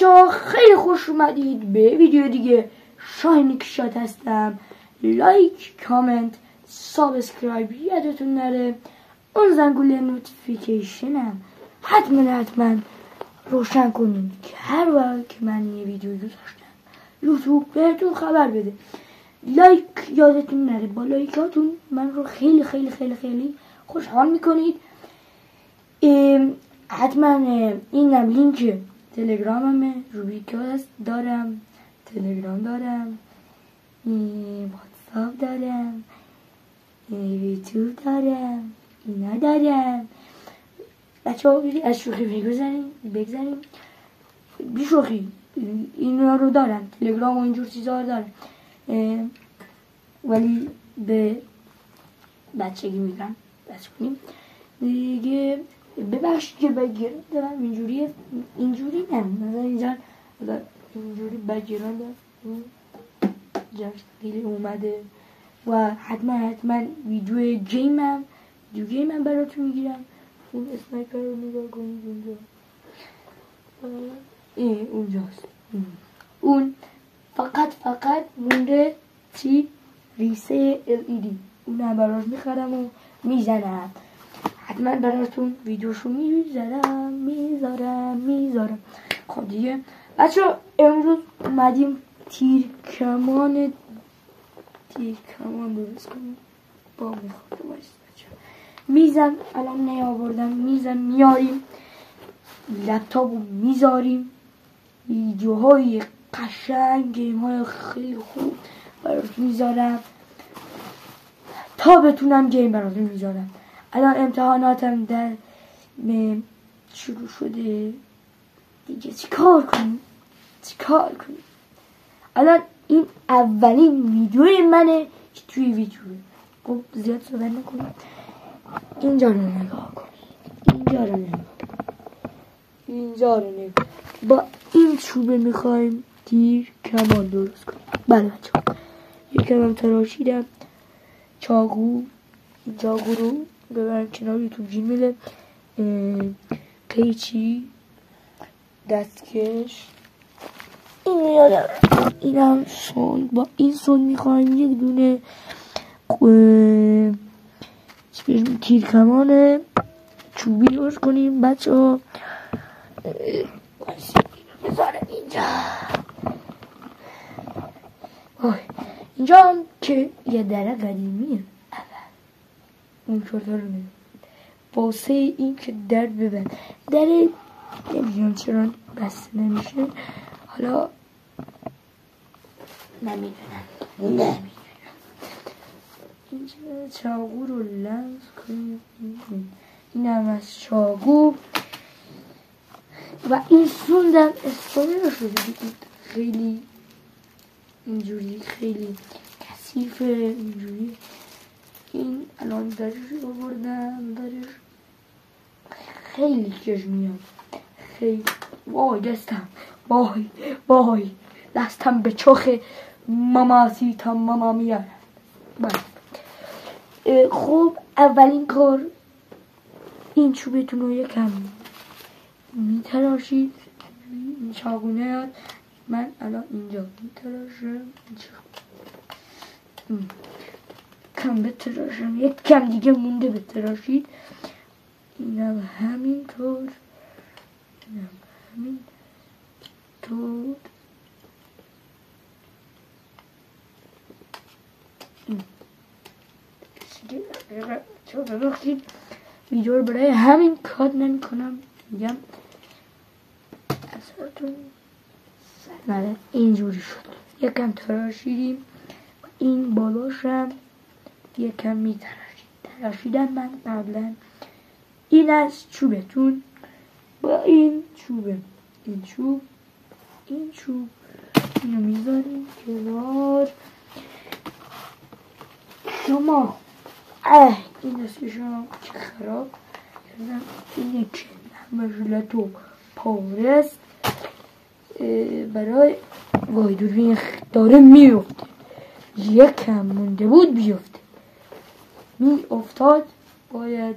بچه ها خیلی خوش اومدید به ویدیو دیگه. شاهین کشات هستم. لایک، کامنت، سابسکرایب یادتون نره. اون زنگوله نوتیفیکیشنم حتما روشن کنید که هر وقت که من یه ویدیو گذاشتم یوتیوب بهتون خبر بده. لایک یادتون نره، با لایکاتون من رو خیلی خیلی خیلی خیلی خوشحال میکنید. حتما اینم لینک تلگراممه، روبیکاست دارم، تلگرام دارم، واتساپ دارم، یوتیوب دارم، اینا دارم. بچه ها از شوخی بگذاریم بی شوخی اینا رو دارم، تلگرام و اینجور چیزها رو دارم، ولی به بچگی میگم بس کنیم دیگه. ببخشید که بگیرم دارم اینجوری نه مثلا اینجا اینجوری بگیرم جاش خیلی اومده. و حتما ویدیو گیمم براتون میگیرم. اون اسنایپر رو نگاه کنید اونجا، اونجاست. اون فقط مونده چی؟ ریسه LED. اونم براش میخرم و میزنم. حتما براتون ویدیوشو میذارم. خب دیگه بچه امروز اومدیم تیر کمان درست کنیم. با میخواد بایست بچه میزم الان نیاوردم، میزم میاریم، لپتاپو میذاریم، ویدیوهای قشنگ، گیم‌های خیلی خوب براتون میذارم، تا بتونم گیم براتون میذارم. الان امتحاناتم در شروع شده دیگه. چیکار کنیم؟ الان این اولین ویدیوی منه که توی ویدیوه. خب زیاد صحبت نکنیم، اینجا رو نگاه کنیم. اینجا رو نگاه. با این چوبه میخوایم تیر کمان درست کنیم. بله بچه ها، یکم هم تراشیدم. چاقو رو ببرم کنار تو جیمیل، قیچی، دستکش، این هم سوند. با این سوند میخوایم یک دونه تیرکمان چوبی درست کنیم بچه ها. بذارم اینجا هم که یه دره قدیمیه. اون چرتا رو نمید واسه این که در ببند. در نمیدونم چرا بسته نمیشه. حالا نمیدونم. اینجا چاقو رو لمس کنیم. این هم از چاقو. و این سوندم استفاده شده خیلی اینجوری، خیلی کثیفه اینجوری. این الان درش رو بردم، درش خیلی کش میاد. خیلی وای دستم به چخ ماما میاد. خب اولین کار این چوبتون رو یکم میتراشید. این چاقونه یاد من الان اینجا میتراشم. کم بتراشم، یک کم دیگه مونده بتراشید. اینم همینطور. چون ببخشید ویدیو رو برای همین کات نمی کنم. میگم اصلاً سر اینجوری شد. یکم تراشیدیم. این بالاشم یکم میتراشید. تراشیدم من قبلا. این از چوبتون با این چوب اینو میذاریم کنار. شما این دستی شما چه خراب کردم. این یک مجلتو پارست برای وای دوربین داره میفته. یکم مونده بود بیفته. افتاد. باید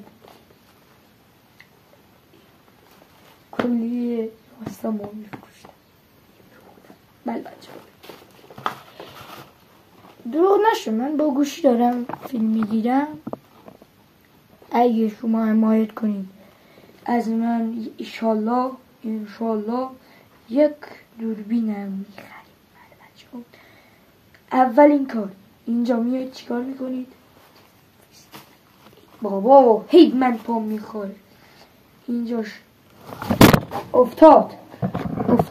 کلی واسه ما میفروشتم. بچه ها. دروغ نشو، من با گوشی دارم فیلم میگیرم. اگه شما حمایت کنید از من انشالله یک دوربینم میخریم. بچه ها، اولین کار اینجا میاید چیکار میکنید؟ بابا هی من پام میخوره اینجاش. افتاد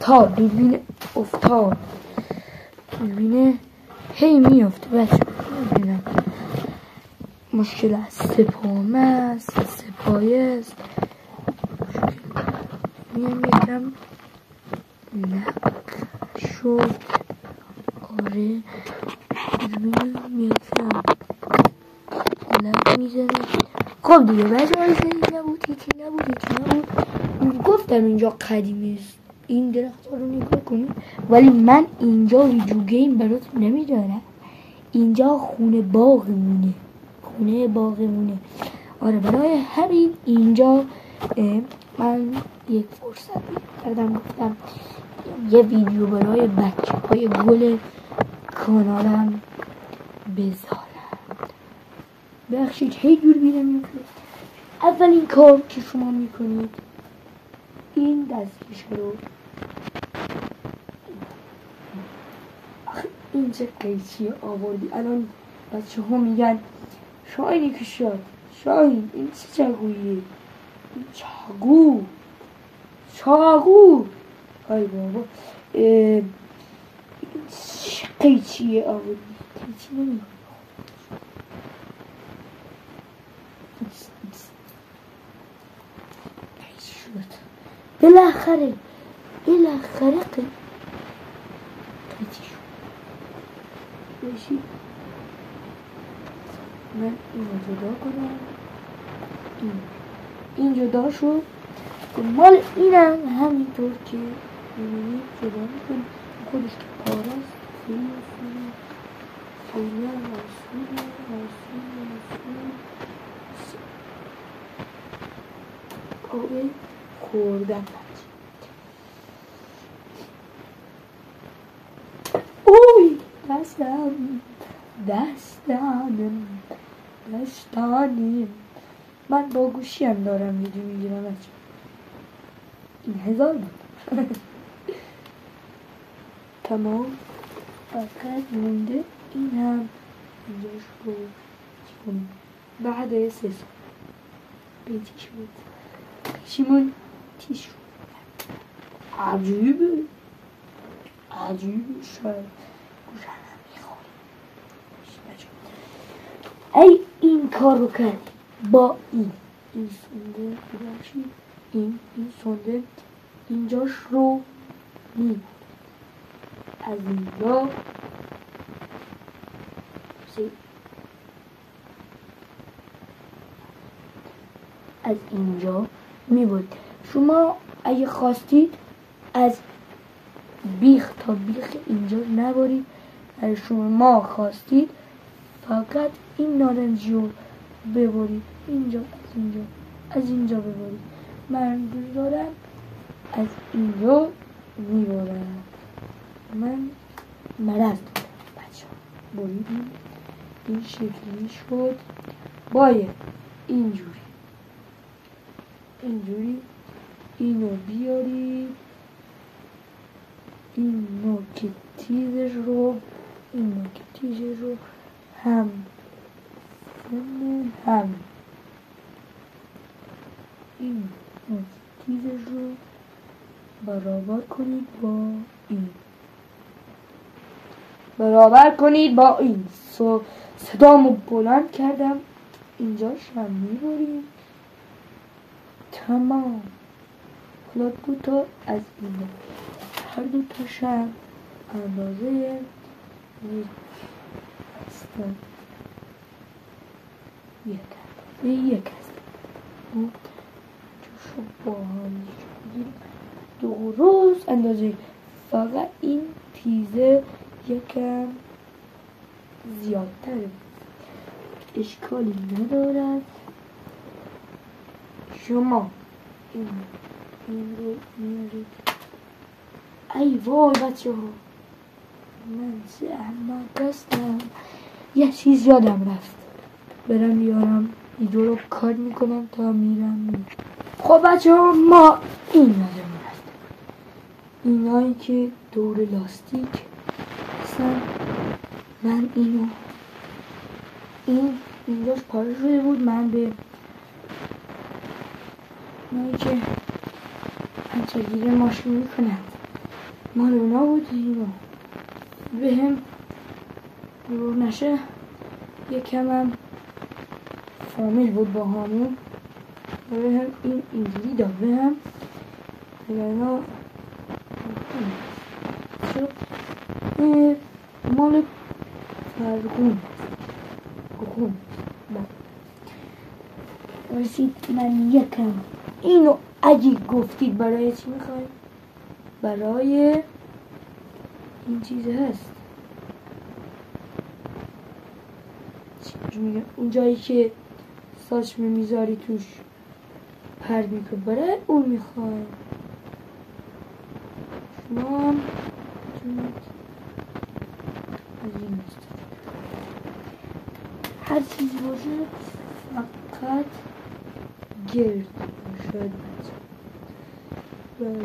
دوربین افتاد. دوربینه هی میافته بچه. میدونم مشکل از سپامه است، سپایه است. میام یکم نق شد. آره دوربینم یکم لب میزنه. خب دیگه بچه های نبود. گفتم اینجا قدیمی است، این درخت ها رو نگاه کنید. ولی من اینجا ویدیو گیم براتون نمیدارم. اینجا خونه باغمونه. آره برای همین اینجا من یک فرصت کردم گفتم یه ویدیو برای بچه های گل کانالم بذارم. بخشید هی دوربینم میفته. اولین کار که شما میکنید این دستکش رو، این چه قیچی آوردی. الان بچه ها میگن شاهینی که شد، شاهین این چه چاقویی؟ چاقو ای بابا، این چه قیچی آوردی؟ قیچی نمی بالاخره قیچی شد. باشید من اینو جدا کنم. این جدا شد. مال اینم همینطور که میبینید جدا میکنیم. خودش که پاراست خیلی رسول آبه خوردم. اوی دستانم من با گوشی هم دارم ویدیو میگیرم بچه. این 1000 بود. تمام. فقط مونده این هم اینجاش رو کنیم. بعد 3 سال بیتیش بود پیشیمون تیش شد. عجیبه شاید گوشم میخوری. ای این کار رو کرد با این سنده باشید. این سنده اینجاش رو می از اینجا می بود. شما اگه خواستید از بیخ تا بیخ اینجا نبارید. اگه شما خواستید فقط این نارنجی رو ببرید اینجا، از اینجا ببرید. من دوست دارم از اینجا میبرم. من مرض دارم بچه ها. بریدیم این شکلی شد. باید اینجوری اینو بیارید. این نوک تیزش رو هم این نوک تیزش رو برابر کنید با این صدامو بلند کردم. اینجاش هم میبریم. تمام. حالا 2 تا از اینجا، هر 2 تاش هم اندازه یک هستن. یک هستن. جوشو با هم بگیریم درست اندازه. فقط این تیزه یکم زیادتره، اشکالی ندارد. شما این رو میارید. ای وای بچه ها من زحمت هستم. یه چیز یادم رفت برم بیارم، اینجا رو کار میکنم تا میرم. خب بچه ها، ما این یادم رفت، اینایی که دور لاستیک هستن، من اینجاش پاره شده بود، من به اینایی که پنچرگیری ماشین میکنند مال اونا بود، اینو به هم دور نشه یکم هم فامیل بود با همون، به هم اینجوری داد به هم اینا مال فرقون رسید. من یکم اینو اگه گفتید برای چی میخوای؟ برای این چیز هست چی میگم، اون جایی که ساچمه میذاری توش پر میکنه، برای اون میخوای. شما از این هر چیزی باشه فقط گرد شاید بچه. بله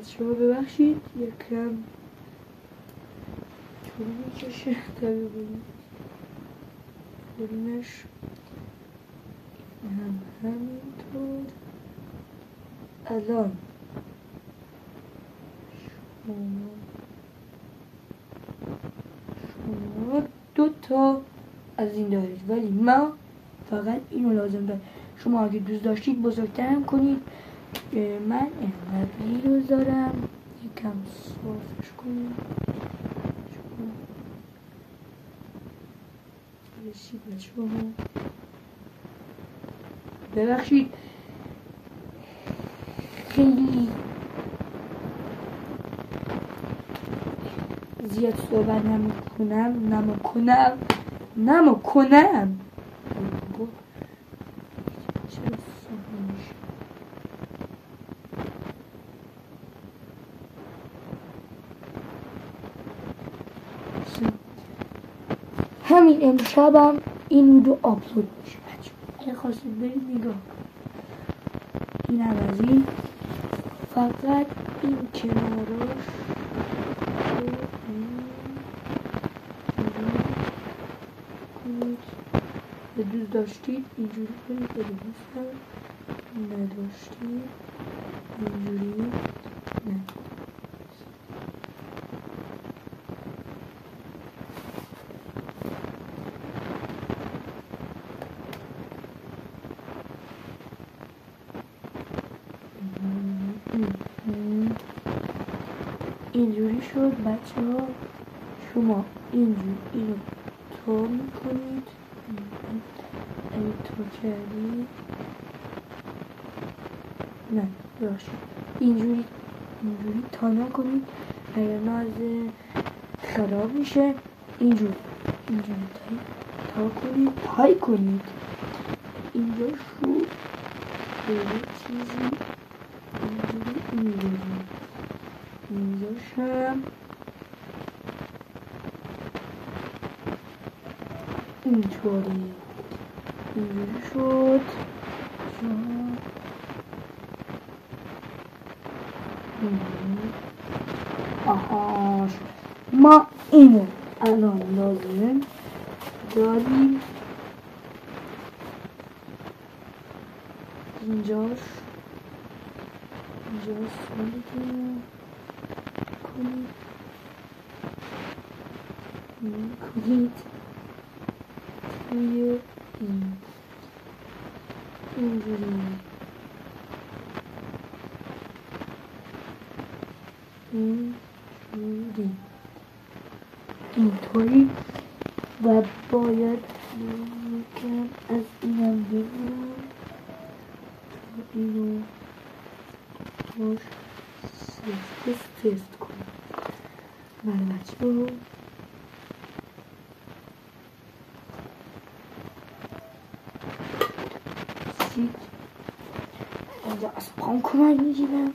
شما ببخشید یکم طول میکشه تا ببینید برونش هم همینطور. الان شما دوتا از این دارید، ولی ما فقط اینو لازم دارم. شما اگه دوست داشتید بزرگترم کنید، من اینقدری رو دارم، یکم صافش کنیم. رسید بچه ها، ببخشید خیلی زیاد صحبت نمیکنم. همین امشبم این ویدیو آپلود میشه بچه، اگه خواستید برید نگاه. این هم از این، فقط این کناراش به دوست داشتید اینجوری کنید، به دوست نداشتید اینجوری نه. اینجوری شد بچه ها. شما اینجوری اینو تا میکنید، این تا کردید نه باشید اینجوری تا نکنید، اگر نازه خراب میشه. اینجوری تا کنید، تای کنید. اینجا شد یه چیزی اینجوری میگذارید، اینجاش هم اینطوری اینجوری شد. آهاش، ما اینو الان لازم داریم اینجاش سالیتون کنید توی اینجوری اینطوری و باید یکم از اینم بگیرم تا اینو باش تست کنم. بله بچه ها، اینجا از پام کمک میگیرم.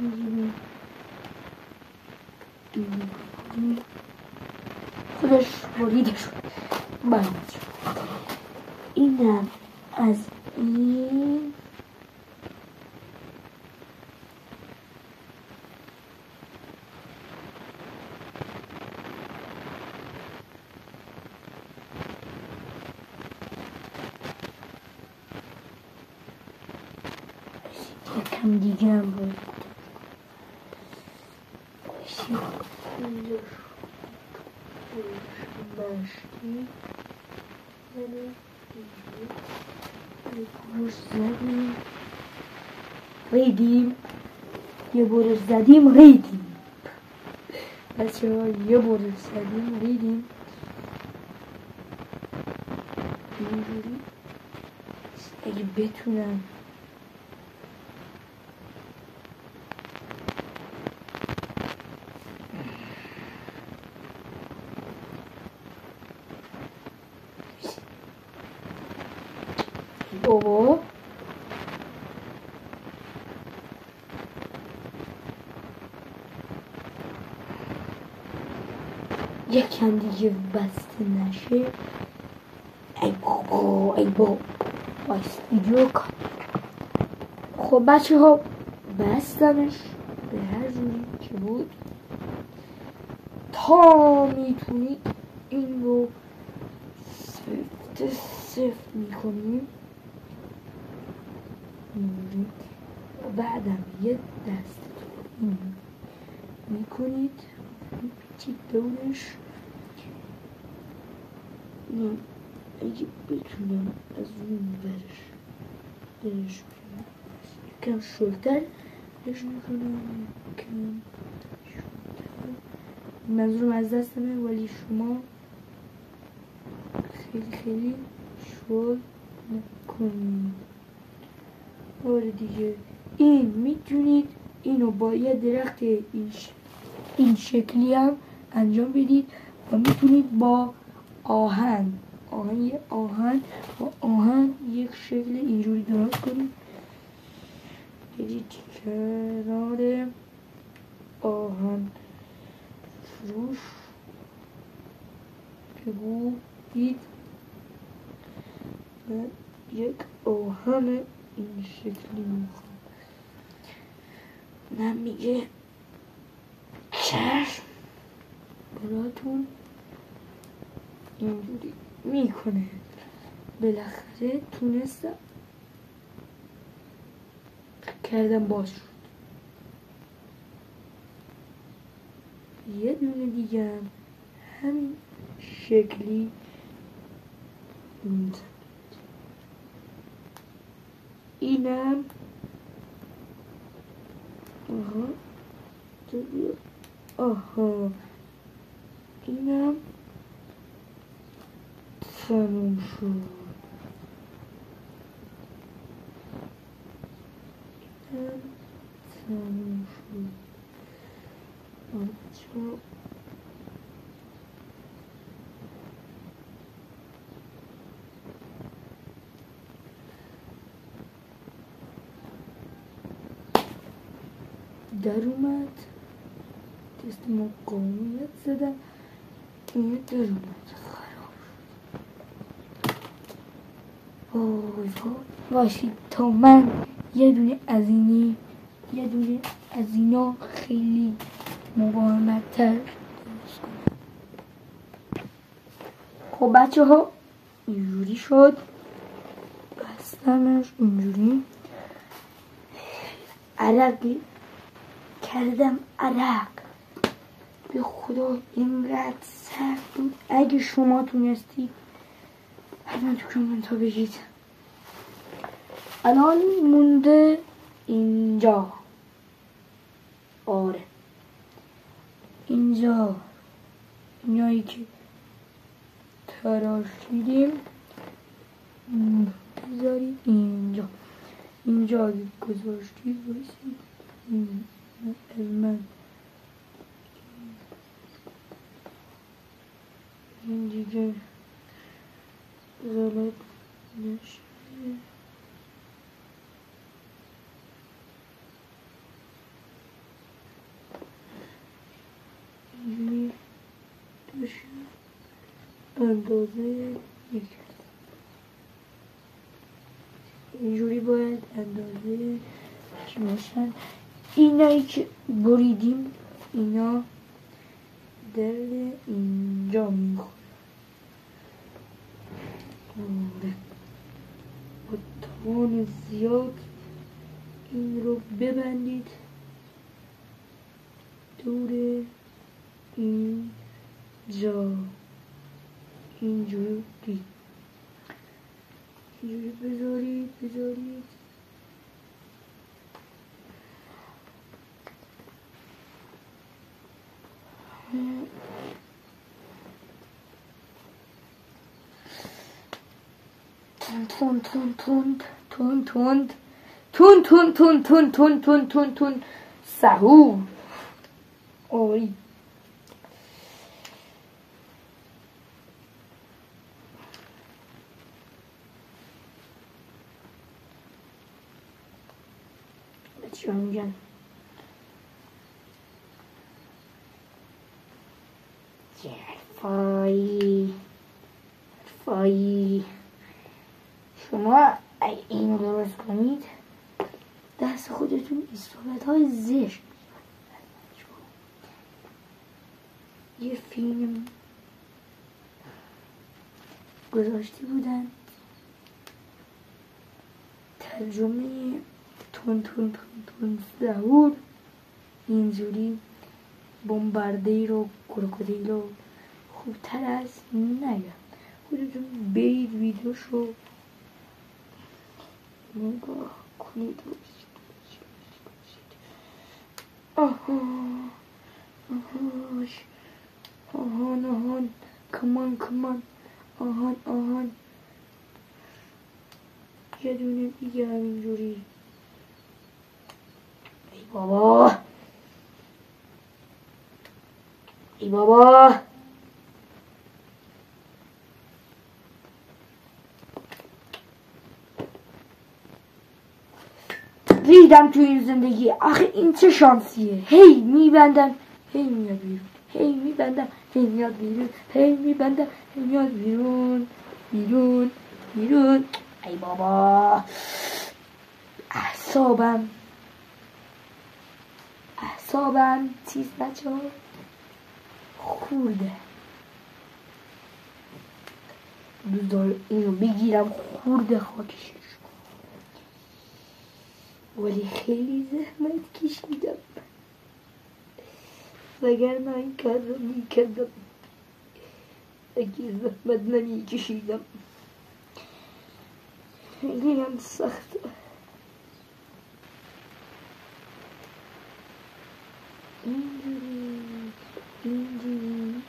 میگیریم خودش بریده شد. اینم از این. یکم دیگه هم باید مشتی برش زدیم ریدیم، یه برش زدیم ریدیم بچه ها، یه برش زدیم ریدیم اینجوری. اگه بتونم بابا یکم دیگه بسته نشه. ای بابا ای بابا وایس ویدیو کن. خب بچه ها بستمش به هر جوری که بود. تا میتونید این رو سفت میکنیم و بعدم یه دست این میکنید چی دورش. اگه بتونم از اون برش درش بیارم یکم شلتر درش میکنم، یکم شلتر. منظورم از دستمه ولی شما خیلی خیلی شل نکنید. آره دیگه این میتونید اینو با یه درخت این شکلی هم انجام بدید و میتونید با آهن با آهن یک شکل اینجوری درست کنید. بدید کنار آهن فروش بگویید و یک آهن این شکلی میخوام. من میگه چشم براتون اینجوری میکنه. بالاخره تونستم کردم باز شد. یه دونه دیگه هم همین شکلی اینم آها اینم تموم شد. تموم شد. در اومد تست مقاومت زدم این در اومد خراب شد. باشید تا من یه دونه از اینا خیلی مقاومت تر درست کنم. خب بچه ها اینجوری شد. بستمش اینجوری عرقی کردم. عرق به خدا اینقدر سخت بود. اگه شما تونستید حتما تو کامنت ها بگید. الان مونده اینجا. آره اینجایی که تراشیدیم بذارید اینجا گذاشتید بایستید از من این دیگه غلط نشه. اندازه یک اینجوری باید اندازه چی باشن. اینایی که بریدیم اینا درد اینجا میخوره. با توان زیاد این رو ببندید دور اینجا، اینجوری بذارید تون سهو اوی چی میگن حرفایی شما اینو درست کنید دست خودتون اصابت‌های زشت. یه فیلم گذاشته بودن ترجمه تون زهور اینجوری بمباردیرو کروکودیلو خوبتر از نگم. خودتون برید ویدیوشو نگاه کنید. آهان کمان آهان یه دونه دیگه همینجوری. ای بابا ریدم تو این زندگی. آخه این چه شانسیه. هی میبندم هی میاد بیرون، هی میبندم هی میاد بیرون، هی میبندم هی میاد بیرون. ای بابا اعصابم چیز بچه ها خورده. دوست اینو بگیرم خورده خاکشش، ولی خیلی زحمت کشیدم وگرنه این کار رو میکردم. اگه زحمت نمیکشیدم خیلی هم سخته. اینجوری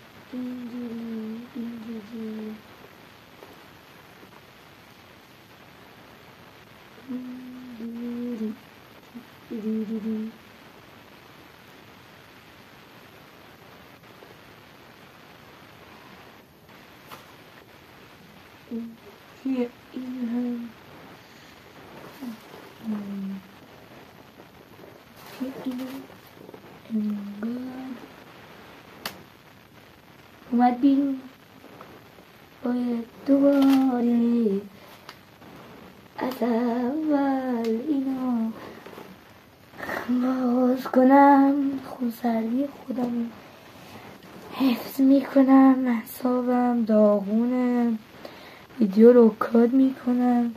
اومد بیرون. باید دوباره از اول اینو باز کنم. خونسردی خودم حفظ میکنم. اعصابم داغونه. ویدیو رو کات میکنم.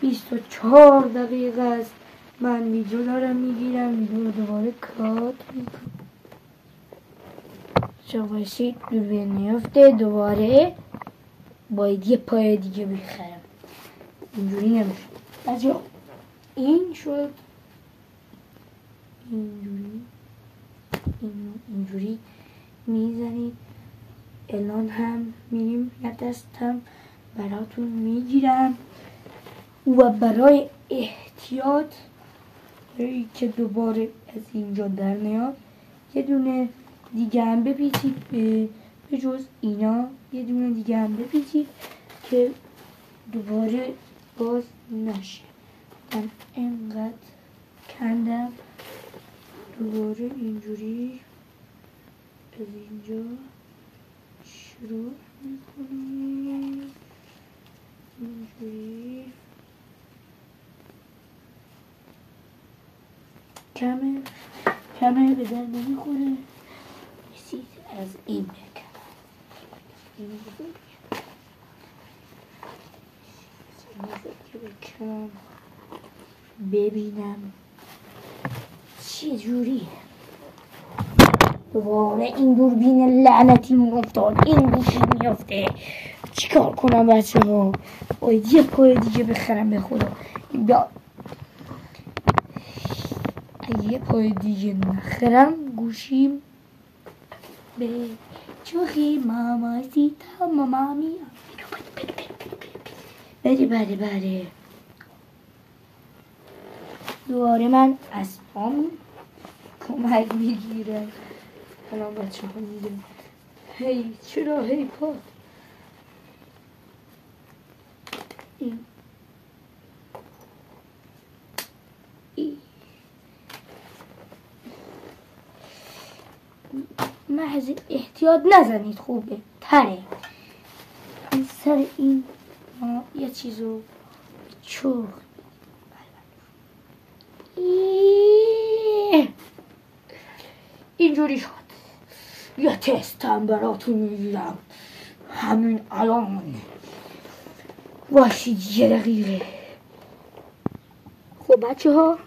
24 دقیقه است من ویدیو دارم میگیرم. ویدیو رو دوباره کات میکنم. شباشید دوربین نیفته. دوباره باید یه پای دیگه بخرم. اینجوری نمیشه. بچه این شد اینجوری میزنید. الان هم میریم یه دستم براتون میگیرم و برای احتیاط که دوباره از اینجا در نیاد یه دونه دیگه هم بپیچید. به جز اینا یه دونه دیگه هم بپیچید که دوباره باز نشه. من اینقدر کندم دوباره اینجوری از اینجا شروع میکنیم اینجوری. کمه به در نمیخوره. سیت از این بکن این بزرگ که بکنم ببینم چه جوری. دوباره این دوربین لعنتیمون افتاد، این گوشی میافته. چیکار کنم بچه ها؟ باید یه پای دیگه بخرم به خدا. یه پای دیگه نخرم گوشیم به چوخی ماماسیتا مامی. بله دوباره من از پام کمک میگیرم. الان بچه ها میگم هی چرا هی پاد این محض احتیاط نزنید، خوبه تره. این سر این یه چیزو چوخ اینجوری شد. یه تستم براتون میگیرم همین الان. باشید یه دقیقه. خب بچه ها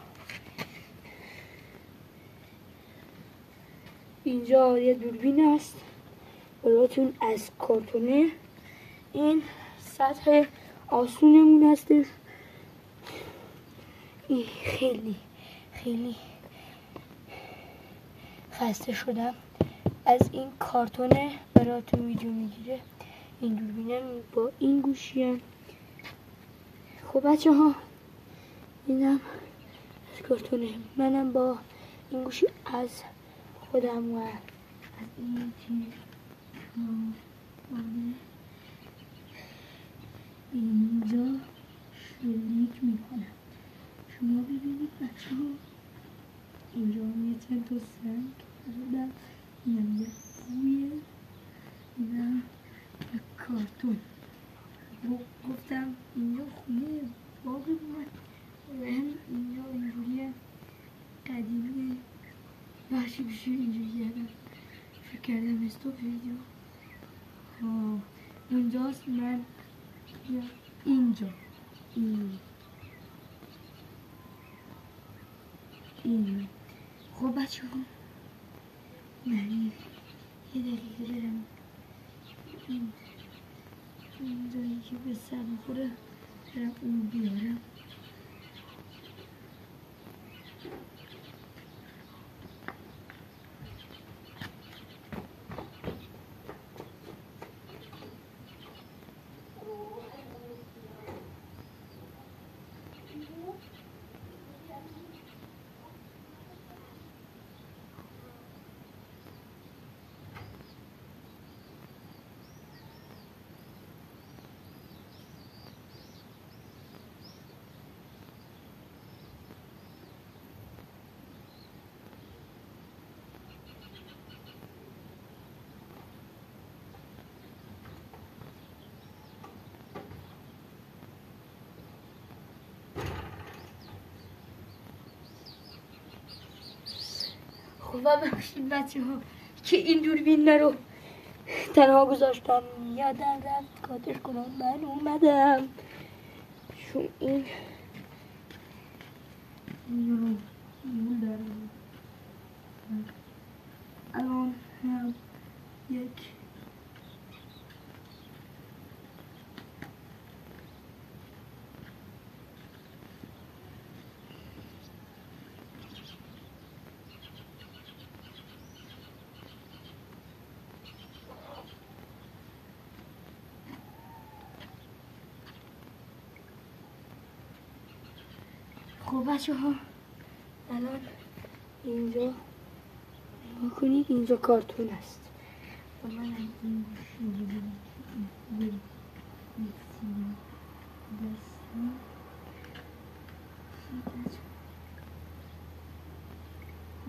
اینجا یه دوربین است براتون از کارتونه. این سطح آسونمون هستش. این خیلی خسته شدم از این کارتونه براتون ویدیو میگیره. این دوربینم با این گوشی هم. خب بچه ها اینم از کارتونه. منم با این گوشی از خودم و از این چیز اینجا شلیک میکنم. شما ببینید بچه ها اینجا یه چند تا سنگ کردم. اینم یه بویه، اینم یه کارتون. گفتم اینجا خونه باقی بود و اینجا اینجوریه قدیمیه. وحشی بشه اینجوری کردم. فکر کردم استوب ویدیو اینجاست. من اینجا این خب بچه ها من یه دقیقه برم اینجایی که به سر بخوره برم اون بیارم. خب ببخشید بچه ها که این دوربین رو تنها گذاشتم. یادم رفت کاتش کنم. من اومدم چون این رو دارم. الان هم یک خب بچه ها الان اینجا نگاه کنید. اینجا کارتون است و من از این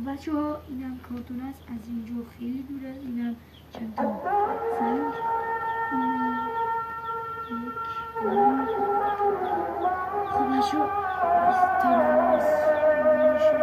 بچه ها اینم کارتون است. از اینجا خیلی دور است. اینم چند تا سنگ خب بچه تا نماز میشه.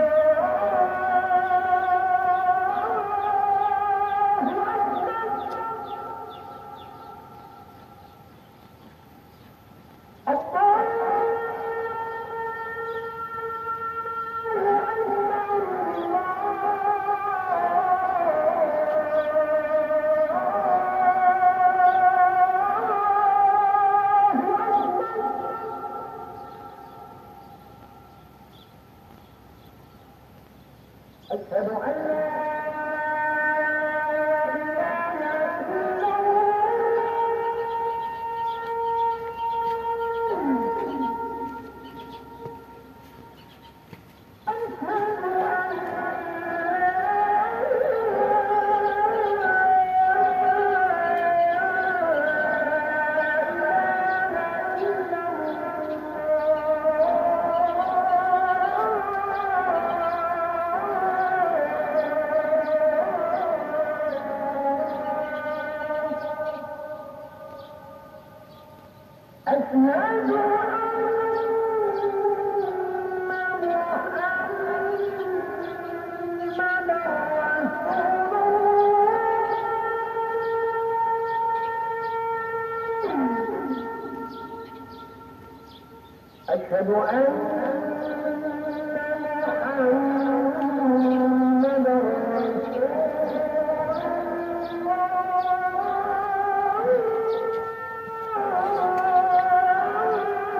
أشهد أن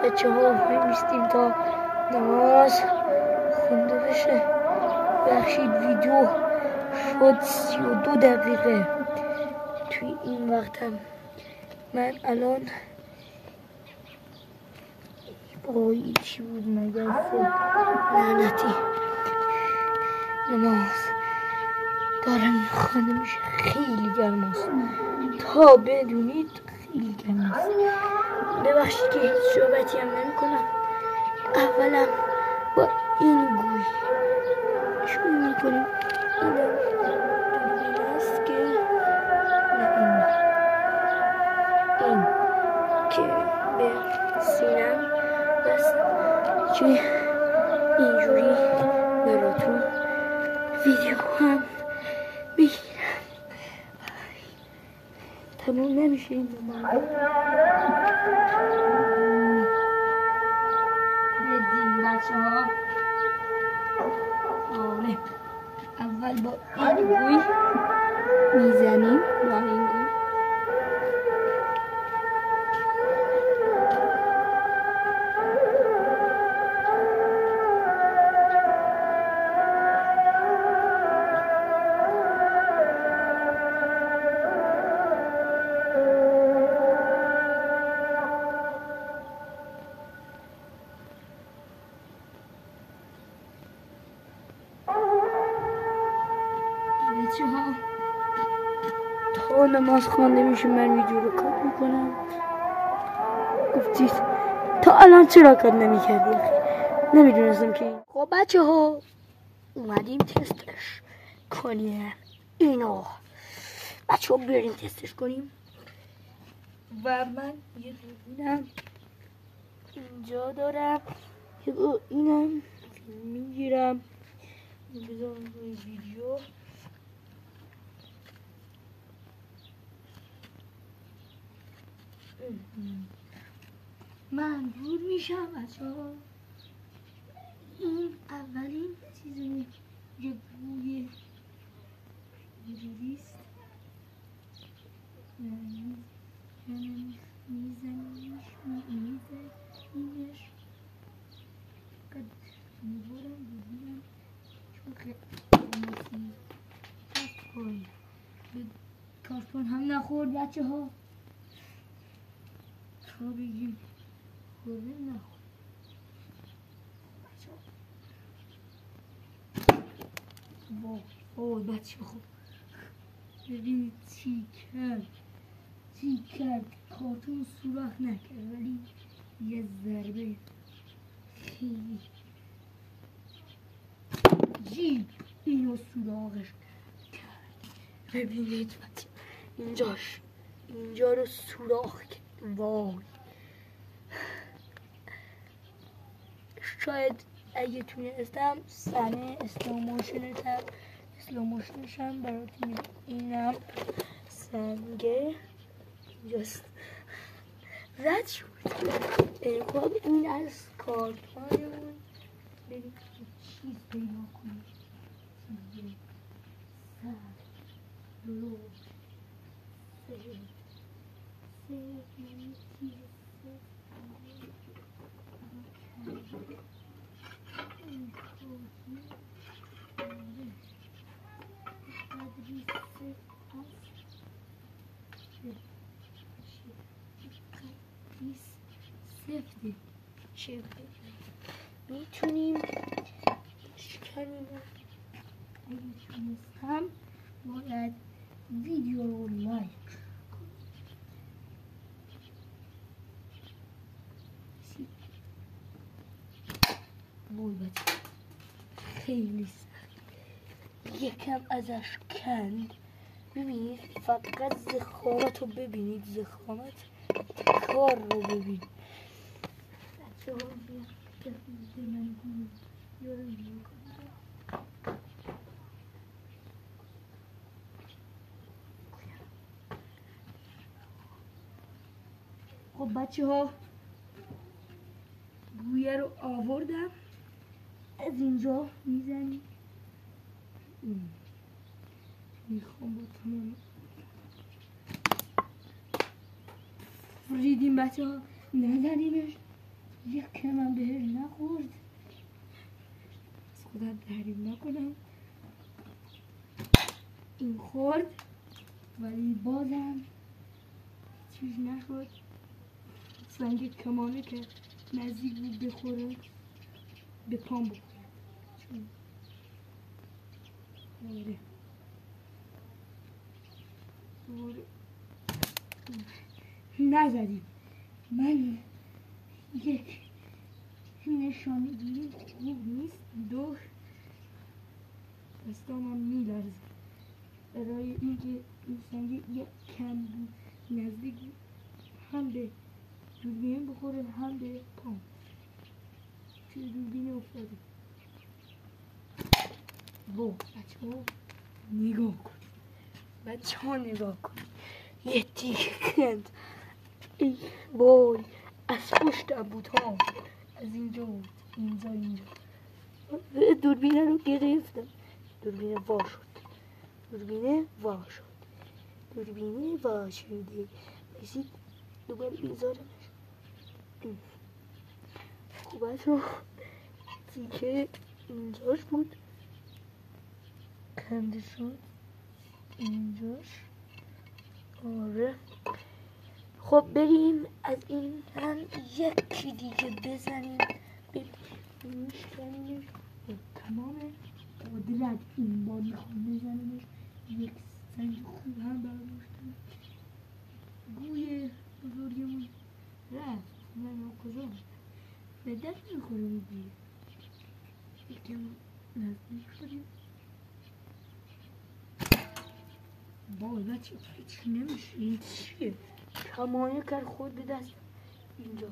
بچه ها میستیم تا نماز خونده بشه. بخشید ویدیو شد 32 دقیقه توی این وقتم. من الان بایی چی بود مگرسه لعنتی نماز دارم خانده میشه. خیلی گرم است تا بدونید، خیلی گرم است. ببخشید که هیچ صحبتی هم نمی کنم. اولا با این گوی شروع میکنیم. اینم دوربین است که نه این که به سینم بس که اینجوری براتون ویدیو هم بگیرم. تموم نمیشه این نماز. بدیم بچه ها. آره اول با این گوی میزنیم، با این گوی بچه ها. تا نماز خوانده میشه من ویدیو رو کات میکنم. گفتید تا الان چرا کات نمیکردی؟ نمیدونستم که. خب بچه ها اومدیم تستش کنیم اینو. بچه ها بریم تستش کنیم. و من یه دوربینم اینجا دارم، یه اینم میگیرم بذارم روی ویدیو. من دور میشم بچه ها. این اولین چیزی یه گوی اینجوریست. میزنیش میزنیش قد میبورم ببینم چون خیلی پای به کارتون هم نخورد بچه ها. تا بگیم خورده نخورد بچه ها. وای بچه ها ببینید چی کرد. کارتون سوراخ نکرد ولی یه ضربه خیلی جیب اینو سوراخش کرد. ببینید اینجاش اینجا رو سوراخ کرد. وای شاید اگه تونستم صحنه اسلوموشنشم براتون اینم سنگه اینجاست رد شد. خب این از کارتانمون بریم چیز پیدا کنیم. سفته میتونیم کنیم. اگه تونستم باید ویدیو رو لایک کنید. خیلی سخت یکم ازش کند. ببینید فقط زخامت رو ببینید، زخامت کار رو ببینید. بچه ها خب بچه ها گویه رو آوردم، از اینجا میزنیم. میخوام با تمام ریدیم بچه ها، نزنیمش. یک کمم بهش نخورد، از خودم تحریم نکنم. این خورد ولی بازم چیز نشد. سنگ کمانه که نزدیک بود بخوره به پام بخوره. دوره نزدیم. من یک نشانگیری خوب نیست. دو دستامم میلرزه برای اینکه این سنگ یک کم بود نزدیک هم به دوربین بخوره هم به پام. توی دوربین افتاده. بچه ها نگاه کنید، بچه ها نگاه کنید. یه تیک کند. وای از پشتم بود ها، از اینجا بود، اینجا دوربینه رو گرفتم. دوربینه وا شد، دوربینه وا شده. بسید دوباره بیزارمش. خب بچه ها تیکه اینجاش بود کنده شد، اینجاش. آره خب بریم از این هم یکی دیگه بزنیم. میشکنیمش تمامه. قدرت این بار میخوام بزنیمش. یک سنگ خوب هم برداشتم. گوی بزرگمون رفت. من کجا به دست میخورم گوی. یکم نزدیک شدیم. بای بچه هیچ نمیشه. این چیه؟ کمانه کرد خود به دست. اینجا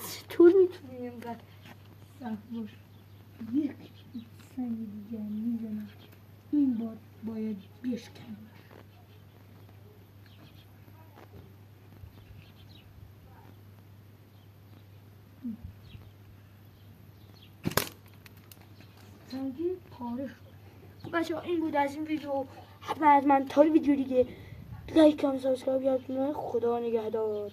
چطور میتونی اینقدر سخت باشه؟ یک سنگ دیگه میزنم. این بار باید بشکنم. سنگی پاره شد. بچه ها این بود از این ویدیو. حتما از من تا ویدیو دیگه لایک کامنت سابسکرایب یادتون نره. خدا نگهدار.